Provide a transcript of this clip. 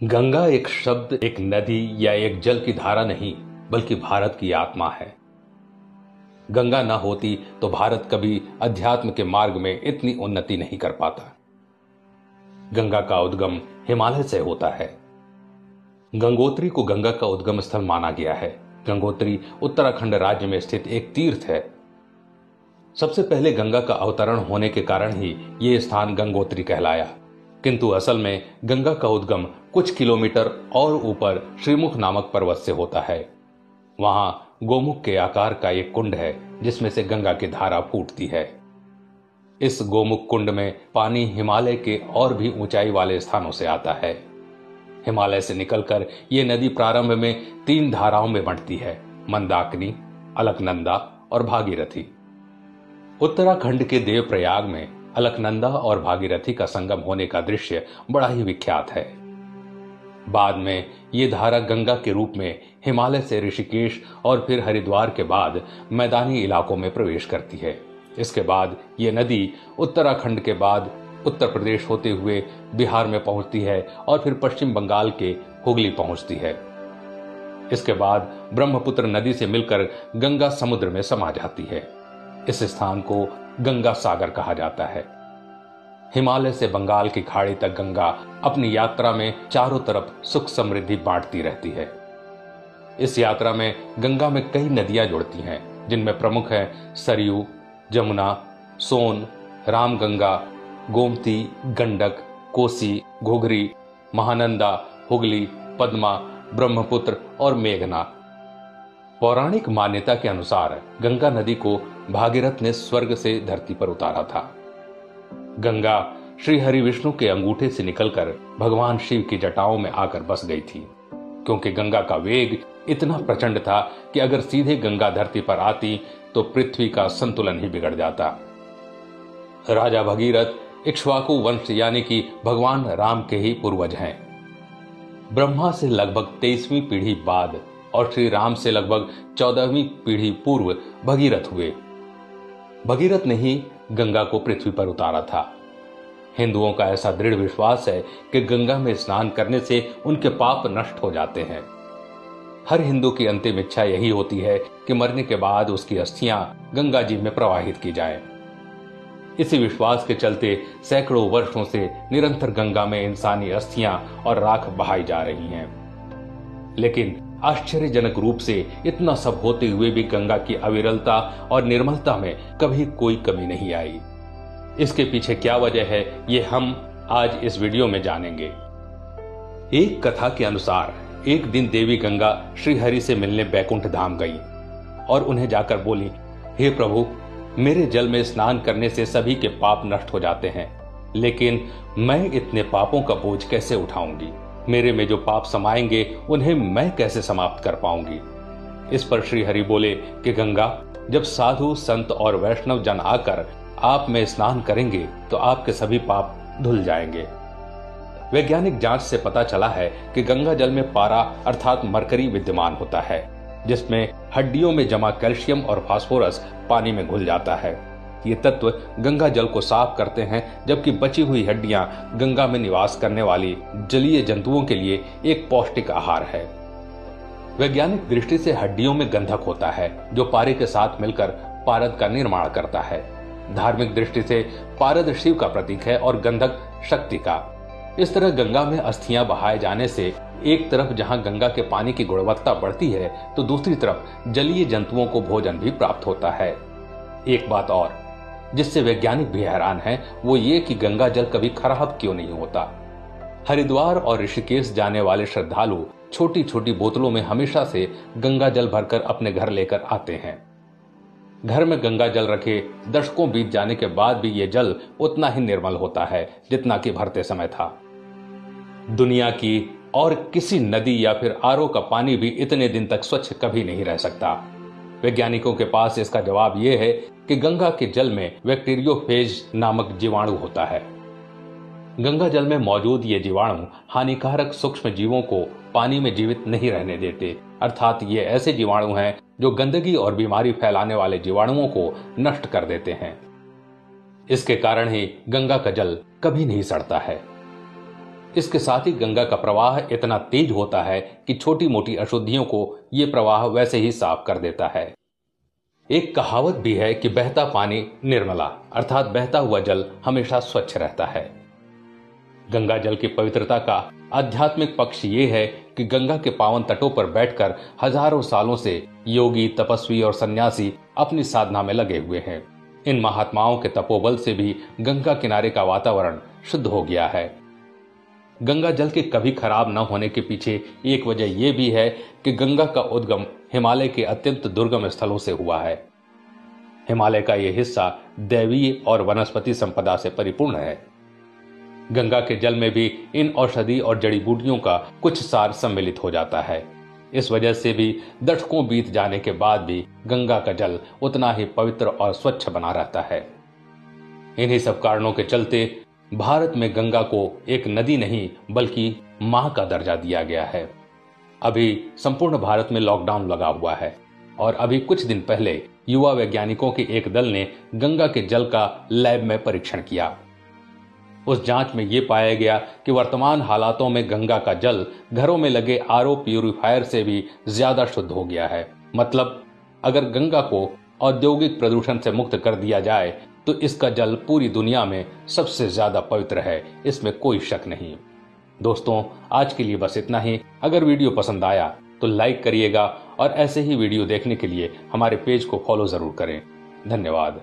गंगा एक शब्द, एक नदी या एक जल की धारा नहीं, बल्कि भारत की आत्मा है। गंगा ना होती तो भारत कभी अध्यात्म के मार्ग में इतनी उन्नति नहीं कर पाता। गंगा का उद्गम हिमालय से होता है। गंगोत्री को गंगा का उद्गम स्थल माना गया है। गंगोत्री उत्तराखंड राज्य में स्थित एक तीर्थ है। सबसे पहले गंगा का अवतरण होने के कारण ही यह स्थान गंगोत्री कहलाया, किंतु असल में गंगा का उद्गम कुछ किलोमीटर और ऊपर श्रीमुख नामक पर्वत से होता है। वहां गोमुख के आकार का एक कुंड है जिसमें से गंगा की धारा फूटती है। इस गोमुख कुंड में पानी हिमालय के और भी ऊंचाई वाले स्थानों से आता है। हिमालय से निकलकर यह नदी प्रारंभ में 3 धाराओं में बंटती है, मंदाकिनी, अलकनंदा और भागीरथी। उत्तराखंड के देवप्रयाग में अलकनंदा और भागीरथी का संगम होने का दृश्य बड़ा ही विख्यात है। बाद में ये धारा गंगा के रूप में हिमालय से ऋषिकेश और फिर हरिद्वार के बाद मैदानी इलाकों में प्रवेश करती है। इसके बाद ये नदी उत्तराखंड के बाद उत्तर प्रदेश होते हुए बिहार में पहुंचती है और फिर पश्चिम बंगाल के हुगली पहुंचती है। इसके बाद ब्रह्मपुत्र नदी से मिलकर गंगा समुद्र में समा जाती है। इस स्थान को गंगा सागर कहा जाता है। हिमालय से बंगाल की खाड़ी तक गंगा अपनी यात्रा में चारों तरफ सुख समृद्धि बांटती रहती है। इस यात्रा में गंगा में कई नदियां जुड़ती हैं, जिनमें प्रमुख हैं सरयू, जमुना, सोन, रामगंगा, गोमती, गंडक, कोसी, घुघरी, महानंदा, हुगली, पद्मा, ब्रह्मपुत्र और मेघना। पौराणिक मान्यता के अनुसार गंगा नदी को भागीरथ ने स्वर्ग से धरती पर उतारा था। गंगा श्री हरि विष्णु के अंगूठे से निकलकर भगवान शिव की जटाओं में आकर बस गई थी, क्योंकि गंगा का वेग इतना प्रचंड था कि अगर सीधे गंगा धरती पर आती तो पृथ्वी का संतुलन ही बिगड़ जाता। राजा भगीरथ इक्ष्वाकु वंश यानी कि भगवान राम के ही पूर्वज हैं। ब्रह्मा से लगभग 23वीं पीढ़ी बाद और श्री राम से लगभग 14वीं पीढ़ी पूर्व भगीरथ हुए। भगीरथ ने ही गंगा को पृथ्वी पर उतारा था। हिंदुओं का ऐसा दृढ़ विश्वास है कि गंगा में स्नान करने से उनके पाप नष्ट हो जाते हैं। हर हिंदू की अंतिम इच्छा यही होती है कि मरने के बाद उसकी अस्थियां गंगा जी में प्रवाहित की जाएं। इसी विश्वास के चलते सैकड़ों वर्षों से निरंतर गंगा में इंसानी अस्थियां और राख बहाई जा रही हैं। लेकिन आश्चर्यजनक रूप से इतना सब होते हुए भी गंगा की अविरलता और निर्मलता में कभी कोई कमी नहीं आई। इसके पीछे क्या वजह है, ये हम आज इस वीडियो में जानेंगे। एक कथा के अनुसार एक दिन देवी गंगा श्री हरि से मिलने बैकुंठ धाम गई और उन्हें जाकर बोली, हे प्रभु, मेरे जल में स्नान करने से सभी के पाप नष्ट हो जाते हैं, लेकिन मैं इतने पापों का बोझ कैसे उठाऊंगी? मेरे में जो पाप समाएंगे उन्हें मैं कैसे समाप्त कर पाऊंगी? इस पर श्री हरि बोले कि गंगा, जब साधु संत और वैष्णव जन आकर आप में स्नान करेंगे तो आपके सभी पाप धुल जाएंगे। वैज्ञानिक जांच से पता चला है कि गंगा जल में पारा अर्थात मरकरी विद्यमान होता है, जिसमें हड्डियों में जमा कैल्शियम और फास्फोरस पानी में घुल जाता है। ये तत्व गंगा जल को साफ करते हैं, जबकि बची हुई हड्डियां गंगा में निवास करने वाली जलीय जंतुओं के लिए एक पौष्टिक आहार है। वैज्ञानिक दृष्टि से हड्डियों में गंधक होता है, जो पारे के साथ मिलकर पारद का निर्माण करता है। धार्मिक दृष्टि से पारद शिव का प्रतीक है और गंधक शक्ति का। इस तरह गंगा में अस्थियां बहाए जाने से एक तरफ जहां गंगा के पानी की गुणवत्ता बढ़ती है, तो दूसरी तरफ जलीय जंतुओं को भोजन भी प्राप्त होता है। एक बात और जिससे वैज्ञानिक भी हैरान है, वो ये कि गंगा जल कभी खराब क्यों नहीं होता। हरिद्वार और ऋषिकेश जाने वाले श्रद्धालु छोटी छोटी बोतलों में हमेशा से गंगा जल भरकर अपने घर लेकर आते हैं। घर में गंगा जल रखे दशकों बीत जाने के बाद भी ये जल उतना ही निर्मल होता है जितना कि भरते समय था। दुनिया की और किसी नदी या फिर आरओ का पानी भी इतने दिन तक स्वच्छ कभी नहीं रह सकता। वैज्ञानिकों के पास इसका जवाब यह है कि गंगा के जल में बैक्टीरियोफेज नामक जीवाणु होता है। गंगा जल में मौजूद ये जीवाणु हानिकारक सूक्ष्म जीवों को पानी में जीवित नहीं रहने देते, अर्थात ये ऐसे जीवाणु हैं जो गंदगी और बीमारी फैलाने वाले जीवाणुओं को नष्ट कर देते हैं। इसके कारण ही गंगा का जल कभी नहीं सड़ता है। इसके साथ ही गंगा का प्रवाह इतना तेज होता है कि छोटी मोटी अशुद्धियों को यह प्रवाह वैसे ही साफ कर देता है। एक कहावत भी है कि बहता पानी निर्मला, अर्थात बहता हुआ जल हमेशा स्वच्छ रहता है। गंगा जल की पवित्रता का आध्यात्मिक पक्ष ये है कि गंगा के पावन तटों पर बैठकर हजारों सालों से योगी, तपस्वी और सन्यासी अपनी साधना में लगे हुए हैं। इन महात्माओं के तपोबल से भी गंगा किनारे का वातावरण शुद्ध हो गया है। गंगा जल के कभी खराब न होने के पीछे एक वजह यह भी है कि गंगा का उद्गम हिमालय के अत्यंत दुर्गम स्थलों से हुआ है। हिमालय का यह हिस्सा दैवीय और वनस्पति संपदा से परिपूर्ण है। गंगा के जल में भी इन औषधि और जड़ी बूटियों का कुछ सार सम्मिलित हो जाता है। इस वजह से भी दशकों बीत जाने के बाद भी गंगा का जल उतना ही पवित्र और स्वच्छ बना रहता है। इन्हीं सब कारणों के चलते भारत में गंगा को एक नदी नहीं बल्कि मां का दर्जा दिया गया है। अभी संपूर्ण भारत में लॉकडाउन लगा हुआ है और अभी कुछ दिन पहले युवा वैज्ञानिकों के एक दल ने गंगा के जल का लैब में परीक्षण किया। उस जांच में यह पाया गया कि वर्तमान हालातों में गंगा का जल घरों में लगे आरओ प्यूरिफायर से भी ज्यादा शुद्ध हो गया है। मतलब अगर गंगा को औद्योगिक प्रदूषण से मुक्त कर दिया जाए तो इसका जल पूरी दुनिया में सबसे ज्यादा पवित्र है, इसमें कोई शक नहीं। दोस्तों, आज के लिए बस इतना ही। अगर वीडियो पसंद आया तो लाइक करिएगा और ऐसे ही वीडियो देखने के लिए हमारे पेज को फॉलो जरूर करें। धन्यवाद।